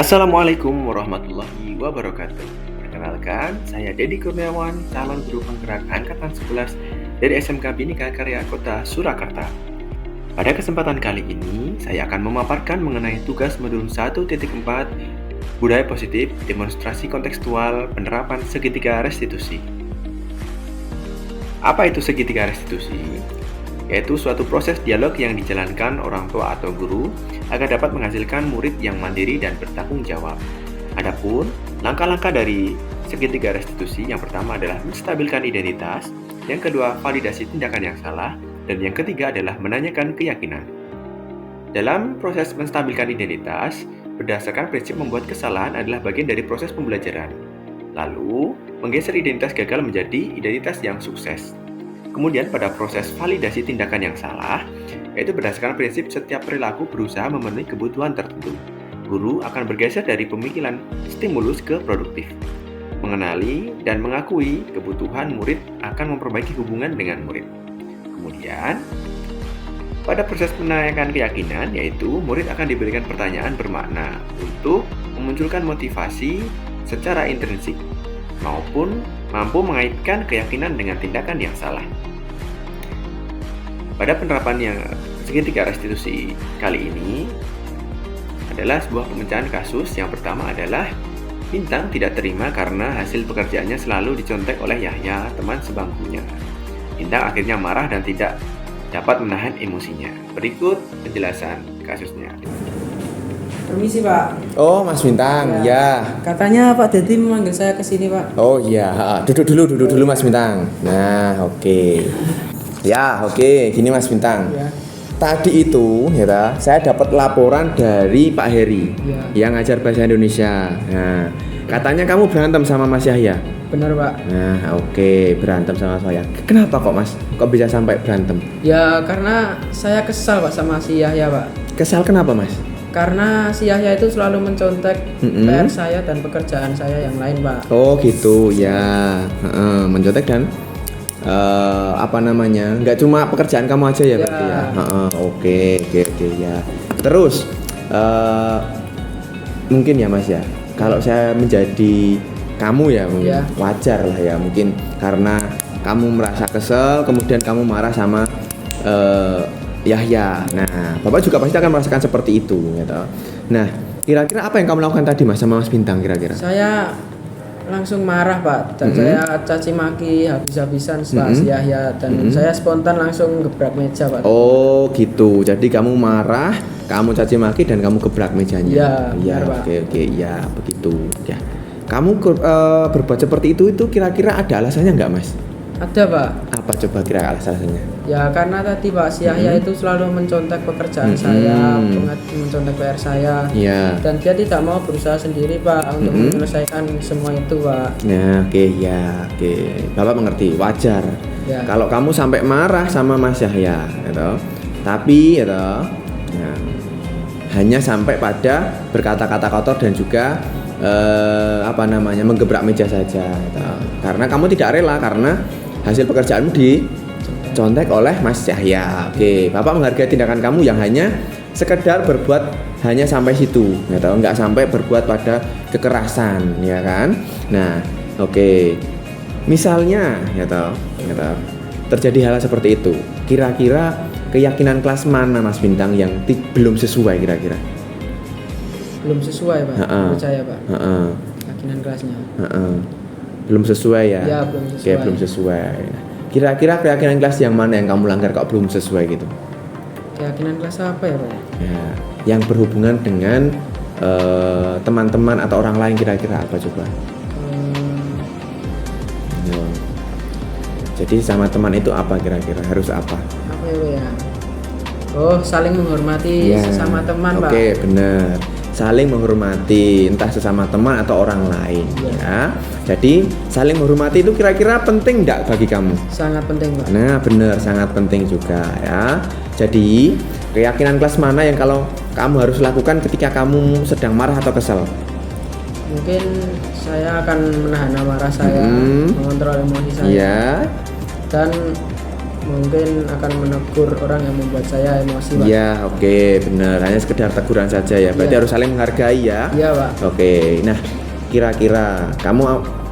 Assalamualaikum warahmatullahi wabarakatuh. Perkenalkan, saya Dedi Kurniawan, calon guru penggerak Angkatan 11 dari SMK Bhinneka Karya Kota Surakarta. Pada kesempatan kali ini, saya akan memaparkan mengenai tugas modul 1.4 Budaya Positif, Demonstrasi Kontekstual, Penerapan Segitiga Restitusi. Apa itu segitiga restitusi? Yaitu suatu proses dialog yang dijalankan orang tua atau guru agar dapat menghasilkan murid yang mandiri dan bertanggung jawab. Adapun langkah-langkah dari segitiga restitusi, yang pertama adalah menstabilkan identitas, yang kedua validasi tindakan yang salah, dan yang ketiga adalah menanyakan keyakinan. Dalam proses menstabilkan identitas, berdasarkan prinsip membuat kesalahan adalah bagian dari proses pembelajaran. Lalu, menggeser identitas gagal menjadi identitas yang sukses. Kemudian pada proses validasi tindakan yang salah, yaitu berdasarkan prinsip setiap perilaku berusaha memenuhi kebutuhan tertentu. Guru akan bergeser dari pemikiran stimulus ke produktif. Mengenali dan mengakui kebutuhan murid akan memperbaiki hubungan dengan murid. Kemudian, pada proses menanyakan keyakinan, yaitu murid akan diberikan pertanyaan bermakna untuk memunculkan motivasi secara intrinsik maupun mampu mengaitkan keyakinan dengan tindakan yang salah. Pada penerapan yang segitiga restitusi kali ini adalah sebuah pemecahan kasus. Yang pertama adalah Bintang tidak terima karena hasil pekerjaannya selalu dicontek oleh Yahya, teman sebangkunya. Bintang akhirnya marah dan tidak dapat menahan emosinya. Berikut penjelasan kasusnya. Permisi Pak. Oh Mas Bintang, ya. Katanya Pak Dedi memanggil saya ke sini Pak. Oh iya, duduk dulu Mas Bintang. Nah, oke. Ya, oke. Gini Mas Bintang. Ya. Tadi itu, ya, saya dapat laporan dari Pak Heri yang ngajar bahasa Indonesia. Nah, katanya kamu berantem sama Mas Yahya. Benar Pak. Nah, oke, berantem sama saya. Kenapa kok Mas? Kok bisa sampai berantem? Ya karena saya kesal Pak sama si Yahya Pak. Kesal kenapa Mas? Karena si Yahya itu selalu mencontek PR saya dan pekerjaan saya yang lain Pak. Oh gitu ya, mencontek dan nggak cuma pekerjaan kamu aja ya berarti ya. Oke ya. Terus mungkin ya Mas ya, kalau saya menjadi kamu ya mungkin wajar lah ya, mungkin karena kamu merasa kesel kemudian kamu marah sama Yahya. Nah, Bapak juga pasti akan merasakan seperti itu, gitu. Nah, kira-kira apa yang kamu lakukan tadi Mas sama Mas Bintang kira-kira? Saya langsung marah Pak dan saya caci maki habis-habisan setelah si Yahya dan saya spontan langsung gebrak meja Pak. Oh gitu, jadi kamu marah, kamu caci maki dan kamu gebrak mejanya. Iya, oke, ya begitu. Ya, kamu berbuat seperti itu kira-kira ada alasannya nggak Mas? Ada Pak. Apa coba kira alasannya? Ya karena tadi Pak si Yahya itu selalu mencontek pekerjaan saya, mencontek PR saya. Iya. Dan dia tidak mau berusaha sendiri Pak untuk menyelesaikan semua itu Pak. Nah, oke. Bapak mengerti, wajar. Ya. Kalau kamu sampai marah sama Mas Yahya, gitu. Tapi, gitu, nah, hanya sampai pada berkata-kata kotor dan juga menggebrak meja saja. Gitu. Karena kamu tidak rela karena hasil pekerjaanmu dicontek oleh Mas Yahya. Oke, Bapak menghargai tindakan kamu yang hanya sekedar berbuat hanya sampai situ, nggak sampai berbuat pada kekerasan, ya kan? Nah, oke. Misalnya, terjadi hal seperti itu. Kira-kira keyakinan kelas mana Mas Bintang yang belum sesuai kira-kira? Belum sesuai Pak, percaya Pak. Keyakinan kelasnya. Belum sesuai ya? Ya, belum sesuai. Oke, belum sesuai. Kira-kira keyakinan kelas yang mana yang kamu langgar kok belum sesuai gitu? Keyakinan kelas apa ya Pak? Ya, yang berhubungan dengan teman-teman atau orang lain kira-kira apa coba? Jadi sama teman itu apa kira-kira? Harus apa? Apa ya? Oh, saling menghormati sesama teman Pak. Oke, benar. Saling menghormati entah sesama teman atau orang lain ya. Jadi saling menghormati itu kira-kira penting enggak bagi kamu? Sangat penting Pak. Nah benar, sangat penting juga ya. Jadi keyakinan kelas mana yang kalau kamu harus lakukan ketika kamu sedang marah atau kesal? Mungkin saya akan menahan amarah saya, mengontrol emosi saya. Iya. Dan mungkin akan menegur orang yang membuat saya emosi, Pak. Iya, oke, benar. Hanya sekedar teguran saja ya. Berarti Iya. harus saling menghargai ya. Iya, Pak. Oke. Nah, kira-kira kamu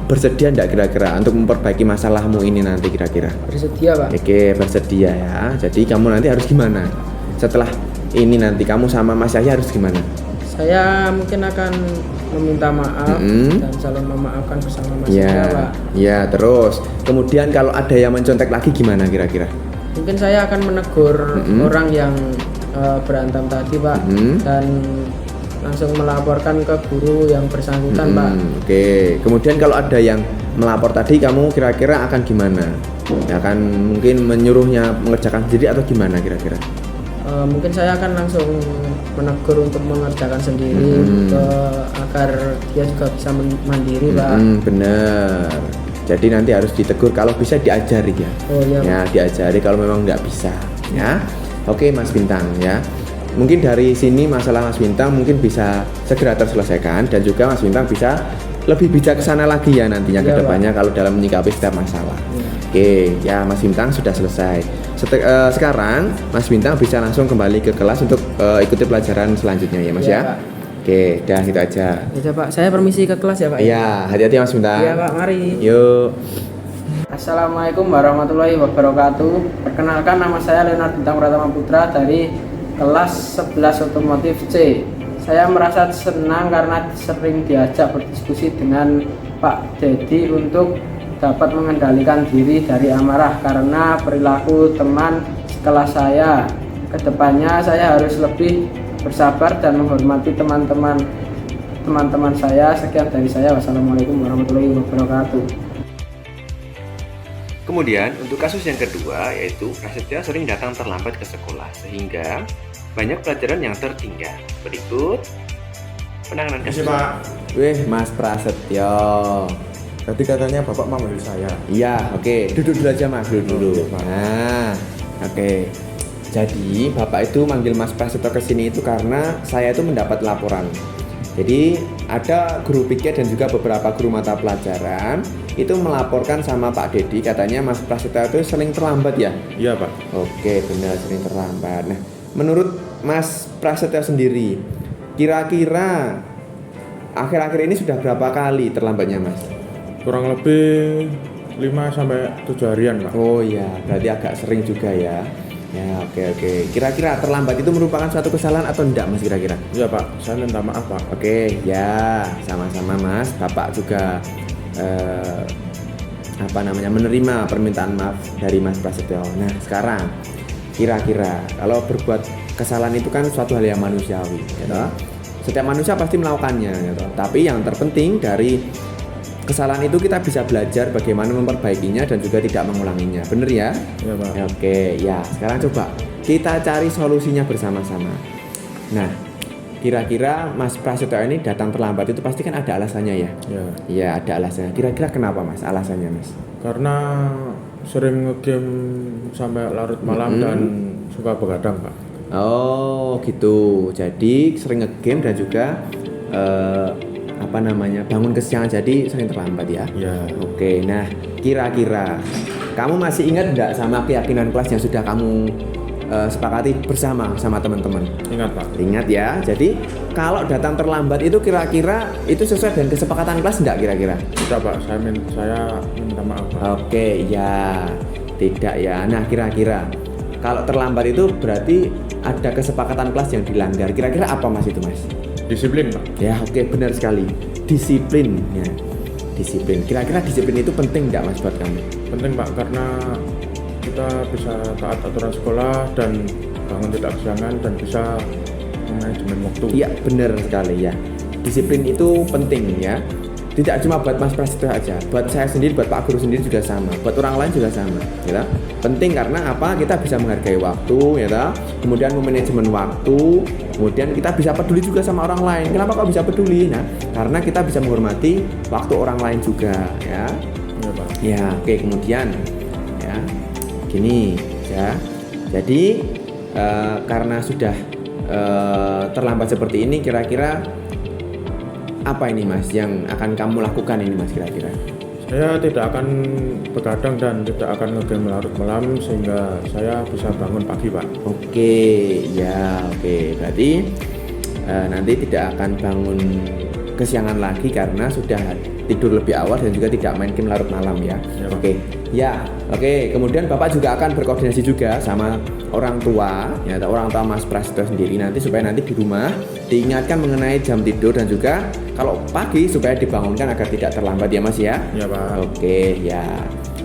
bersedia enggak kira-kira untuk memperbaiki masalahmu ini nanti kira-kira? Bersedia, Pak. Oke, bersedia ya. Jadi kamu nanti harus gimana? Setelah ini nanti kamu sama Mas Yahya harus gimana? Saya mungkin akan meminta maaf Mm-mm. dan saling memaafkan bersama Mas Yahya, Ya, Pak. ya terus. Kemudian kalau ada yang mencontek lagi gimana kira-kira? Mungkin saya akan menegur Mm-mm. orang yang berantem tadi, Pak, Mm-mm. dan langsung melaporkan ke guru yang bersangkutan, Pak. Oke. Kemudian kalau ada yang melapor tadi, kamu kira-kira akan gimana? Ya, akan mungkin menyuruhnya mengerjakan sendiri atau gimana kira-kira? Mungkin saya akan langsung menegur untuk mengerjakan sendiri agar dia juga bisa mandiri, Pak. Bener. Jadi nanti harus ditegur, kalau bisa diajari ya. Oh iya, Pak. Ya, diajari kalau memang nggak bisa. Ya. Oke, Mas Bintang ya. Mungkin dari sini masalah Mas Bintang mungkin bisa segera terselesaikan dan juga Mas Bintang bisa lebih bijaksana lagi ya nantinya ke Iya, depannya kalau dalam menyikapi setiap masalah. Iya. Oke, ya Mas Bintang sudah selesai. Sekarang Mas Bintang bisa langsung kembali ke kelas untuk ikuti pelajaran selanjutnya ya Mas Iya, ya. Pak. Oke, dah itu aja. Ya, Pak. Saya permisi ke kelas ya, Pak. Iya, hati-hati Mas Bintang. Iya, Pak. Mari. Yuk. Assalamualaikum warahmatullahi wabarakatuh. Perkenalkan, nama saya Leonard Bintang Pratama Putra dari kelas 11 Otomotif C. Saya merasa senang karena sering diajak berdiskusi dengan Pak Dedi untuk dapat mengendalikan diri dari amarah karena perilaku teman sekelas saya. Kedepannya saya harus lebih bersabar dan menghormati teman-teman saya. Sekian dari saya. Wassalamualaikum warahmatullahi wabarakatuh. Kemudian untuk kasus yang kedua yaitu Prasetya sering datang terlambat ke sekolah sehingga banyak pelajaran yang tertinggal. Berikut penanganan kasus. Pak. Wih, Mas Prasetyo. Tadi katanya Bapak memanggil saya. Iya, oke. Duduk dulu aja Mas, duduk dulu. Oke, Pak. Nah, oke. Jadi, Bapak itu manggil Mas Prasetyo ke sini itu karena saya itu mendapat laporan. Jadi, ada guru piket dan juga beberapa guru mata pelajaran itu melaporkan sama Pak Dedi katanya Mas Prasetyo itu sering terlambat ya. Iya, Pak. Oke, benar sering terlambat. Nah, menurut Mas Prasetyo sendiri, kira-kira akhir-akhir ini sudah berapa kali terlambatnya Mas? Kurang lebih 5 sampai 7 harian, Pak. Oh iya, berarti agak sering juga ya. Ya, oke. Kira-kira terlambat itu merupakan suatu kesalahan atau enggak Mas kira-kira? Iya, Pak. Saya minta maaf, Pak. Oke, ya, sama-sama Mas. Bapak juga menerima permintaan maaf dari Mas Prasetyo. Nah, sekarang kira-kira kalau berbuat kesalahan itu kan suatu hal yang manusiawi, gitu. Setiap manusia pasti melakukannya, gitu. Tapi yang terpenting dari kesalahan itu kita bisa belajar bagaimana memperbaikinya dan juga tidak mengulanginya. Bener ya? Iya, Pak. Oke, ya. Sekarang coba kita cari solusinya bersama-sama. Nah, kira-kira Mas Prasetyo ini datang terlambat itu pasti kan ada alasannya ya? Iya. Iya, ada alasannya. Kira-kira kenapa Mas alasannya Mas? Karena sering ngegame sampai larut malam dan suka begadang, Pak. Oh gitu, jadi sering ngegame dan juga bangun kesiangan, jadi sering terlambat ya? Iya. Oke, nah kira-kira kamu masih ingat nggak sama keyakinan kelas yang sudah kamu sepakati bersama sama teman-teman? Ingat, Pak. Ingat ya, jadi kalau datang terlambat itu kira-kira itu sesuai dengan kesepakatan kelas enggak kira-kira? Tidak, Pak. Saya minta maaf, Pak. Oke, ya tidak ya. Nah kira-kira kalau terlambat itu berarti ada kesepakatan kelas yang dilanggar. Kira-kira apa Mas itu Mas? Disiplin, Pak. Ya oke, benar sekali. Disiplin ya. Disiplin. Kira-kira disiplin itu penting enggak Mas buat kamu? Penting, Pak, karena kita bisa taat aturan sekolah dan bangun tidak kesiangan dan bisa manajemen waktu. Iya benar sekali ya. Disiplin itu penting ya. Tidak cuma buat Mas Prasetyo aja, buat saya sendiri, buat Pak Guru sendiri juga sama, buat orang lain juga sama, ya. Penting karena apa? Kita bisa menghargai waktu, ya. Kemudian memanajemen waktu, kemudian kita bisa peduli juga sama orang lain. Kenapa kok bisa peduli? Nah, karena kita bisa menghormati waktu orang lain juga, ya. Iya, Pak. Ya, oke, kemudian ya. Gini, ya. Jadi karena sudah terlambat seperti ini, kira-kira apa ini Mas yang akan kamu lakukan ini Mas kira-kira? Saya tidak akan begadang dan tidak akan ngegame larut malam sehingga saya bisa bangun pagi, Pak. Oke, ya oke. Berarti nanti tidak akan bangun kesiangan lagi karena sudah tidur lebih awal dan juga tidak main game larut malam ya. Ya, Pak. Oke, ya oke. Kemudian Bapak juga akan berkoordinasi juga sama orang tua, ya atau orang tua Mas Prasetyo sendiri nanti supaya nanti di rumah diingatkan mengenai jam tidur dan juga kalau pagi supaya dibangunkan agar tidak terlambat ya Mas ya. Ya, Pak. Oke, ya.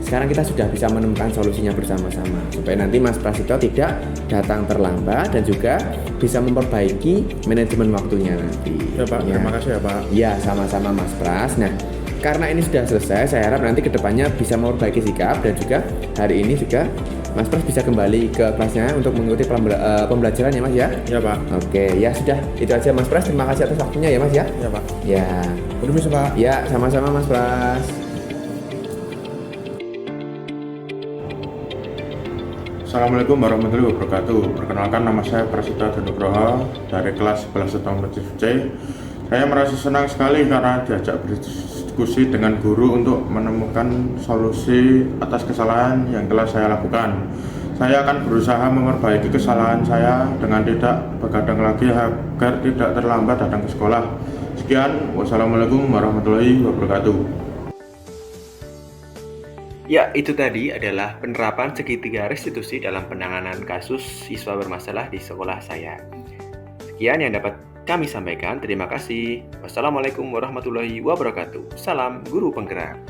Sekarang kita sudah bisa menemukan solusinya bersama-sama supaya nanti Mas Prasetyo tidak datang terlambat dan juga bisa memperbaiki manajemen waktunya nanti. Ya, Pak. Terima kasih ya, Pak. Ya, sama-sama Mas Pras. Nah, karena ini sudah selesai, saya harap nanti kedepannya bisa memperbaiki sikap dan juga hari ini juga Mas Pras bisa kembali ke kelasnya untuk mengikuti pembelajaran ya Mas ya. Ya, Pak. Oke, ya sudah itu aja Mas Pras. Terima kasih atas waktunya ya Mas ya. Ya, Pak. Ya, Permisi, Pak. ya sama-sama Mas Pras. Assalamualaikum warahmatullahi wabarakatuh. Perkenalkan, nama saya Prasetyo Nugroho dari kelas 11 otomotif C. Saya merasa senang sekali karena diajak berdiskusi dengan guru untuk menemukan solusi atas kesalahan yang telah saya lakukan. Saya akan berusaha memperbaiki kesalahan saya dengan tidak begadang lagi agar tidak terlambat datang ke sekolah. Sekian, wassalamualaikum warahmatullahi wabarakatuh. Ya, itu tadi adalah penerapan segitiga restitusi dalam penanganan kasus siswa bermasalah di sekolah saya. Sekian yang dapat kami sampaikan. Terima kasih. Wassalamualaikum warahmatullahi wabarakatuh. Salam guru penggerak.